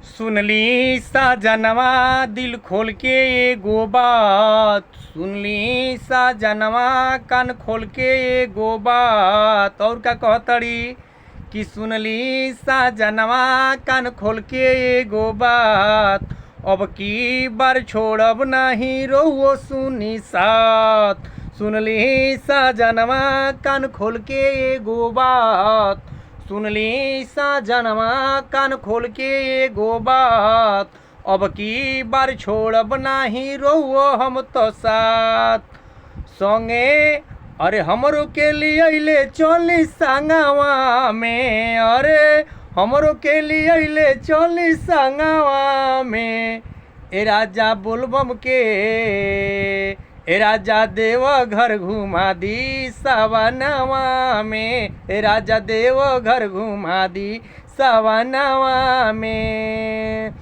सुनली साजनवा दिल खोल के एगो बात, सुनली साजनवा कान खोल के एगो बात। और का कहतड़ी कि सुनली साजनवा कान खोल के एगो बात, अब की बार छोड़ब नहीं रहुओ सुनी साथ। सुनली साजनवा कान खोल के एगो बात, सुनली साजनवा कान खोल के एगो बात, अब की बार छोड़ब नाही रहुओ हम तो साथ। संगे अरे हमरो के लिए ले चली संगवा में, अरे हमरो के लिए ले चली संगवा में। ए राजा बोलबम के, ए राजा देव घर घुमा दी सवनवा में, ए राजा देव घर घुमा दी सवनवा में।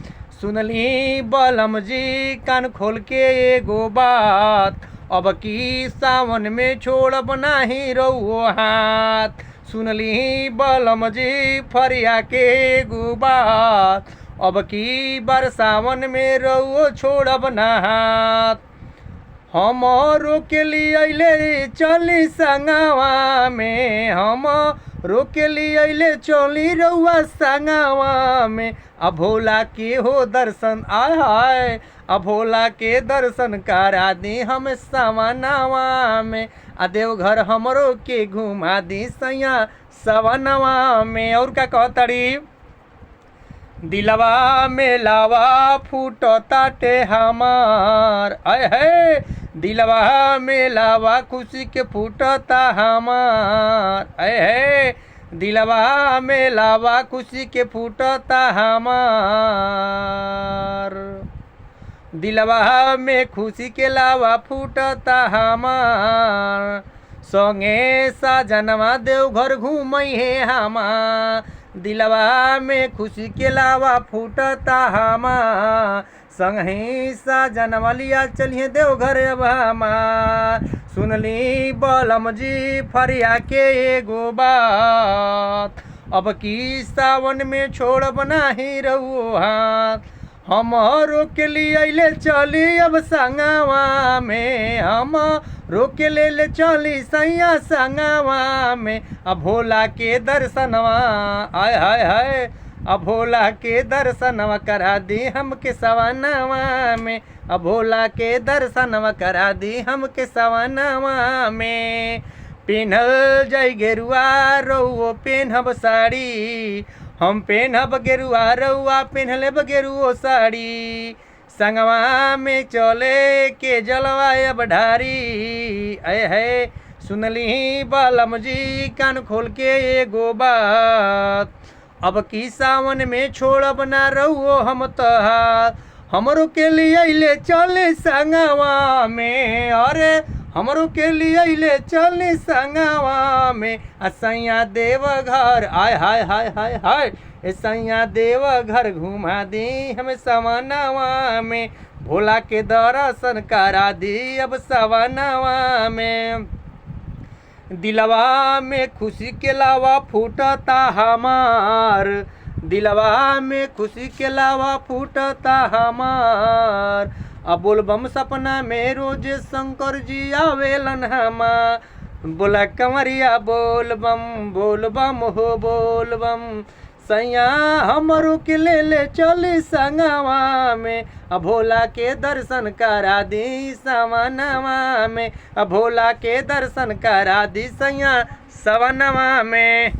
सुनली बलम जी कान खोल के एगो बात, अब की सावन में छोड़ब नाही रहुओ हाथ। सुनली बलम जी फरिया के एगो बात, अब की बार सावन में रहुओ छोड़ब ना हाथ। हमरो के लिए ले चली संगवा में, हमरो के लिए ले चली रउआ संगवा में। अब भोला के हो दर्शन आय हाय, अब भोला के दर्शन करा दी हम सवनवा में। आ देवघर हमरो के घुमा दी सैया सवनवा में। और का कहतड़ी दिलवा में लावा फूटताटे हमार, आय है दिलवा में लावा खुशी के फूटता हमार, आय है दिलवा में लावा खुशी के फूटता हमार। दिलवा में खुशी के लावा फूटता हमार। संगे साजनवा देवघर घूमई है हमार, दिलवा में खुशी के लावा फूटता हमार। संगे साजनवा लिया चलिए देवघर अब हमार। सुनली बलम जी फरिया के एगो बात, अब की सावन में छोड़ब नाही रहुओ हाथ। हमरो के लिए ले चली अब संगवा में, हमरो के ले चली सैया संगवा में। अब भोला के दर्शनवा आय हाय हाय, अब भोला के दर्शनवा करा दी हमके सवनवा में। अब भोला के दर्शनवा करा दी हमके सवनवा में। पिन्हल जाई गेरुआ रउओ पेन्हब साड़ी, हम पेन्हब गेरुआ रउआ पेन्हलेब गेरुओ साड़ी। संगवा में चले के जलवा अब ढारी, आय है सुनली बलम जी कान खोल के एगो बात, अब की सावन में छोड़ब ना रहुओ हम तो हाथ। हमरो के लिए ले चले संगवा में, अरे हमरो के लिए ले चले संगवा में। सैया देव घर आय हाय हाय हाय हाय, सैया देव घर घुमा दी हम सवनवा में। भोला के दर्शन करा दी अब सवनवा में। दिलवा में खुशी के लावा फूटता हमार, दिलवा में खुशी के लावा फूटता हमार। अब बोलबम सपना में रोज शंकर जी आवेलन हमार। बोला कंवरिया बोलबम बोलबम हो बोलबम। सैया हमरो के ले चली संगवा में, अब भोला के दर्शन करा दी सवनवा में। अब भोला के दर्शन करा दी सैया सवनवा में।